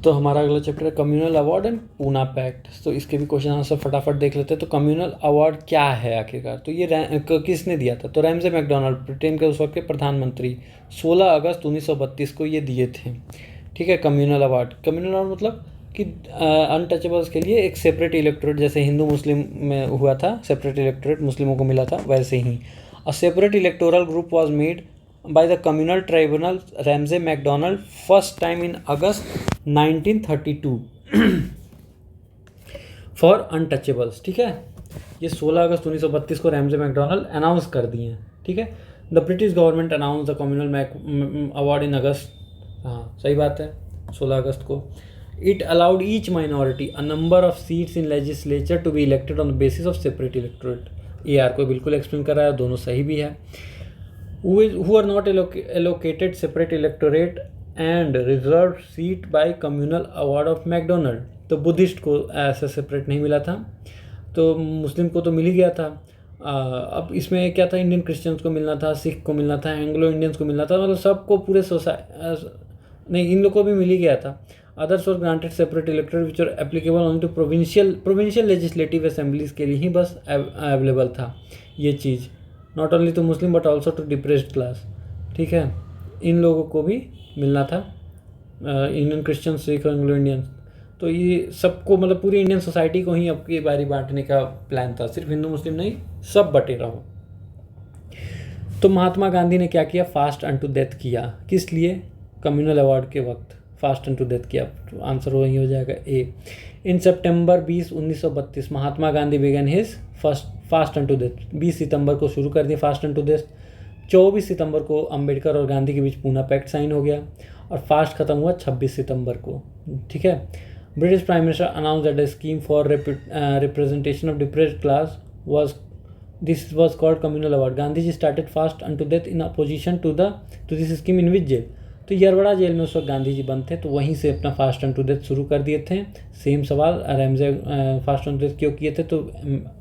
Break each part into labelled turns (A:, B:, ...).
A: तो हमारा अगला चैप्टर है communal award and Poona pact. तो इसके भी क्वेश्चन आंसर फटाफट देख लेते हैं। तो कम्युनल अवार्ड क्या है आखिरकार, तो ये किसने दिया था, तो रैमजे मैकडोनाल्ड, ब्रिटेन के उस वक्त के प्रधानमंत्री, 16 अगस्त 1932 को ये दिए थे। ठीक है, कम्युनल अवार्ड। कम्युनल अवार्ड मतलब कि अनटचेबल्स के लिए एक सेपरेट इलेक्टोरेट, जैसे हिंदू मुस्लिम में हुआ था सेपरेट इलेक्टोरेट, मुस्लिमों को मिला था, वैसे ही a separate electoral group was made by the communal tribunal Ramsay MacDonald first time in August 1932 for untouchables। ठीक है, ये 16 अगस्त 1932 को रैमजे मैकडोनाल्ड अनाउंस कर दिए हैं। ठीक है, the British government announce the communal award in August, हाँ सही बात है, 16 अगस्त को। It allowed each minority a number of seats in legislature to be elected on the basis of separate electorate. ए आर को बिल्कुल एक्सप्लेन कर रहा है, दोनों सही भी है। who are not allocated separate electorate and reserved seat by communal award of McDonald। तो बुद्धिस्ट को ऐसा सेपरेट नहीं मिला था, तो मुस्लिम को तो मिल ही गया था। अब इसमें क्या था, इंडियन क्रिश्चियंस को मिलना था, सिख को मिलना था, एंग्लो इंडियंस को मिलना था, मतलब सबको पूरे नहीं, इन लोग को भी मिल ही गया था। Others were granted separate electorate which are applicable only to provincial legislative assemblies के लिए ही बस अवेलेबल था ये चीज़, not only to Muslim but also to depressed class. ठीक है, इन लोगों को भी मिलना था, Indian Christian, Sikh, Anglo Indians, तो ये सबको मतलब पूरी इंडियन सोसाइटी को ही अब की बारी बांटने का प्लान था, सिर्फ हिंदू मुस्लिम नहीं, सब बटे रहो। तो महात्मा गांधी ने क्या किया, फास्ट अनटू डेथ किया। किस लिए, कम्युनल अवार्ड के वक्त फास्ट अनटू डेथ किया। तो आंसर वही हो जाएगा A. In September 20, 1932 Mahatma Gandhi began his fast unto death. 20 सितंबर को शुरू कर दिया फास्ट अनटू डेथ। 24 सितंबर को अंबेडकर और गांधी के बीच पूना पैक्ट साइन हो गया और फास्ट खत्म हुआ 26 सितंबर को। ठीक है, British prime minister announce that a scheme for representation of depressed class this was called communal award. Gandhi ji started fast unto death in opposition to this scheme in which jail. तो Yerwada jail में उस वक्त गांधी जी बंद थे, तो वहीं से अपना फास्ट अनटू डेथ शुरू कर दिए थे। सेम सवाल, रैमजे फास्ट अनटू डेथ क्यों किए थे, तो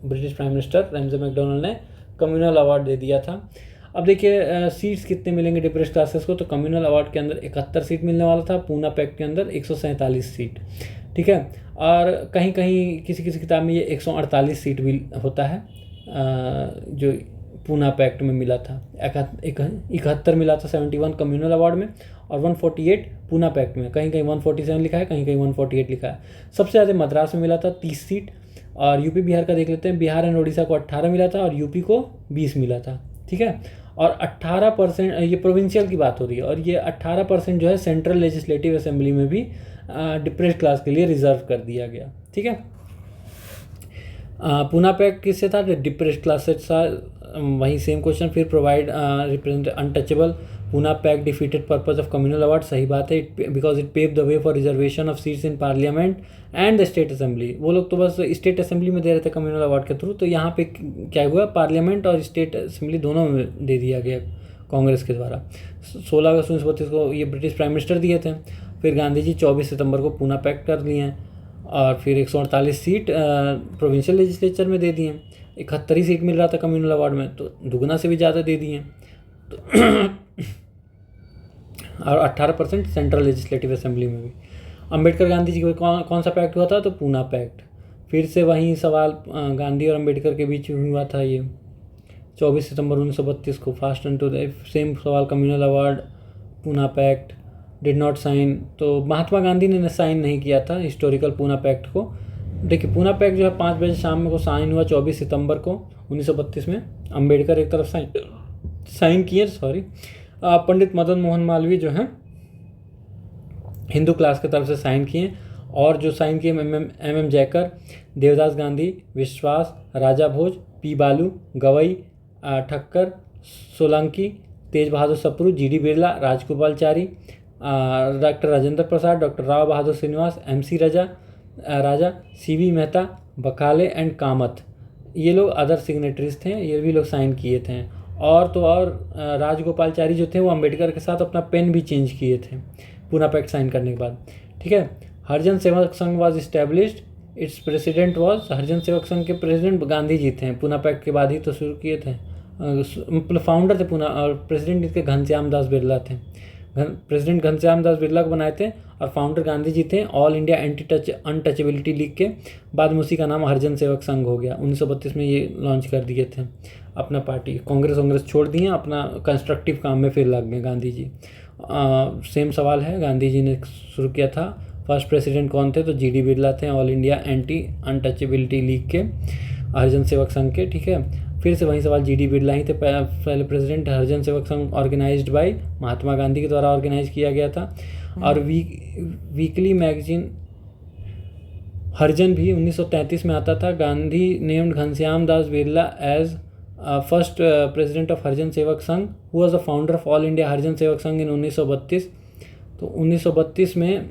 A: British prime minister Ramsay MacDonald ने कम्युनल अवार्ड दे दिया था। अब देखिए सीट्स कितने मिलेंगे डिप्रेस्ड क्लासेस को, तो कम्युनल अवार्ड के अंदर 71 सीट मिलने वाला था, पूना पैक्ट के अंदर 147 सीट। ठीक है, और कहीं कहीं किसी किसी किताब में ये 148 सीट भी होता है, जो पूना पैक्ट में मिला था। 71 मिला था 71 कम्युनल अवार्ड में और 148 पूना पैक्ट में। कहीं कहीं 147 लिखा है, कहीं कहीं 148 लिखा है। सबसे ज़्यादा मद्रास में मिला था 30 सीट, और यूपी बिहार का देख लेते हैं। बिहार एंड उड़ीसा को 18 मिला था और यूपी को 20 मिला था। ठीक है, और 18%, ये प्रोविंशियल की बात हो रही है, और ये 18% जो है सेंट्रल लेजिस्लेटिव असेंबली में भी डिप्रेस्ड क्लास के लिए रिजर्व कर दिया गया। ठीक है, पूना पैक्ट किससे था, डिप्रेस्ड क्लास से था। वही सेम क्वेश्चन फिर, provide represent untouchable. Poona pact defeated purpose of communal award, सही बात है, because it pave the way for reservation of seats in parliament and the state assembly. वो लोग तो बस स्टेट असेंबली में दे रहे थे कम्युनल अवार्ड के थ्रू, तो यहाँ पे क्या हुआ, पार्लियामेंट और स्टेट असेंबली दोनों में दे दिया गया कांग्रेस के द्वारा। 16 अगस्त 1932 को ये ब्रिटिश प्राइम मिनिस्टर दिए थे। फिर गांधी जी 24 सितंबर को पूना पैक्ट कर लिए हैं, और फिर 148 सीट प्रोविंशियल लेजिस्लेचर में दे दिए। 71 सीट मिल रहा था कम्युनल अवार्ड में, तो दुगना से भी ज़्यादा दे दिए। तो और 18% सेंट्रल लेजिस्लेटिव असेंबली में भी। अंबेडकर गांधी जी का कौन सा पैक्ट हुआ था, तो पूना पैक्ट। फिर से वही सवाल, गांधी और अंबेडकर के बीच हुआ था ये 24 सितंबर 1932 को, फास्ट एंड टू सेम सवाल, communal award, Poona pact, did not sign. तो महात्मा गांधी ने साइन नहीं किया था हिस्टोरिकल पूना पैक्ट को। देखिए पूना पैक्ट जो है 5 बजे शाम में को साइन हुआ 24 सितंबर को 1932 में। अंबेडकर एक तरफ साइन किए, सॉरी, पंडित मदन मोहन मालवीय जो हैं हिंदू क्लास की तरफ से साइन किए, और जो साइन किए एम जयकर, देवदास गांधी, विश्वास, राजा Bhoj, P Balu, Gavai, Thakkar, Solanki, Tej Bahadur Sapru, G D Birla, Rajagopalachari, doctor Rajendra Prasad, doctor Rao Bahadur Srinivas, MC Raja, CV Mehta, Bakhale and Kamath, ये लोग अदर सिग्नेटरीज थे, ये भी लोग साइन किए थे। और तो और राजगोपालचारी जो थे वो अंबेडकर के साथ अपना पेन भी चेंज किए थे पूना पैक्ट साइन करने के बाद। ठीक है, Harijan Sevak Sangh was established, its president was, Harijan Sevak Sangh के प्रेसिडेंट गांधी जी थे, पूना पैक्ट के बाद ही तो शुरू किए थे, मतलब फाउंडर थे पूना, और प्रेसिडेंट इसके घनश्याम दास बिरला थे। प्रेसिडेंट घनश्याम दास बिरला को बनाए थे और फाउंडर गांधी जी थे all India anti untouchability league के। बाद में उसी का नाम हरिजन सेवक संघ हो गया। 1932 में ये लॉन्च कर दिए थे अपना पार्टी। कांग्रेस छोड़ दिए, अपना कंस्ट्रक्टिव काम में फिर लग गए गांधी जी। सेम सवाल है, गांधी जी ने शुरू किया था। फर्स्ट प्रेसिडेंट कौन थे? तो जीडी बिरला थे, all India anti untouchability league के, हरिजन सेवक संघ के। ठीक है, फिर से वही सवाल, जीडी बिरला ही थे पहले प्रेसिडेंट। हरिजन सेवक संघ ऑर्गेनाइज्ड बाय महात्मा गांधी के द्वारा ऑर्गेनाइज किया गया था। और वीकली मैगजीन हरिजन भी 1933 में आता था। Gandhi named Ghanshyam Das Birla as first president of Harijan Sevak Sangh, who was the founder of all India Harijan Sevak Sangh इन 1932। तो 1932 में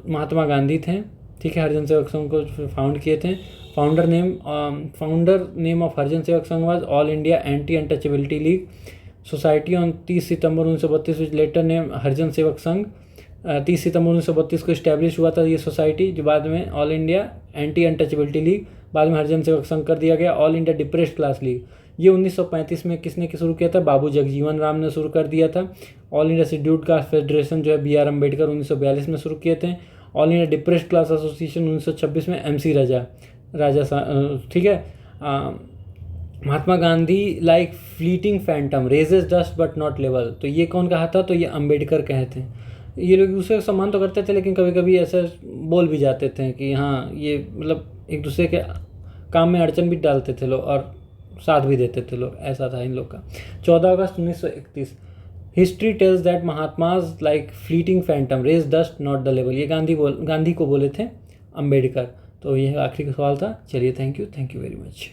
A: महात्मा गांधी थे। ठीक है, हरिजन सेवक संघ को फाउंड किए थे। Founder name of Harijan Sevak Sangh was all India anti untouchability league. Society on 30 September 1932 which later name Harijan Sevak Sangh. 30 September 1932 को इस्टेब्लिश हुआ था ये सोसाइटी, जो बाद में all India anti untouchability league, बाद में हरिजन सेवक संघ कर दिया गया। All India depressed class league, ये 1935 में किसने शुरू किया था? बाबू जगजीवन राम ने शुरू कर दिया था। All India scheduled caste federation जो है BR अम्बेडकर 1942 में शुरू किए थे। All India depressed class association 1926 में MC राजा। ठीक है, Mahatma Gandhi like fleeting phantom raises dust but not level, तो ये कौन कहा था? तो ये अम्बेडकर कहे थे। ये लोग दूसरे का सम्मान तो करते थे, लेकिन कभी कभी ऐसा बोल भी जाते थे कि हाँ ये मतलब एक दूसरे के काम में अड़चन भी डालते थे लोग और साथ भी देते थे लोग, ऐसा था इन लोग का। 14 अगस्त 1931, history tells that Mahatma's like fleeting phantom raise dust not the level, ये गांधी को बोले थे अम्बेडकर। तो यह आखिरी सवाल था। चलिए, थैंक यू वेरी मच।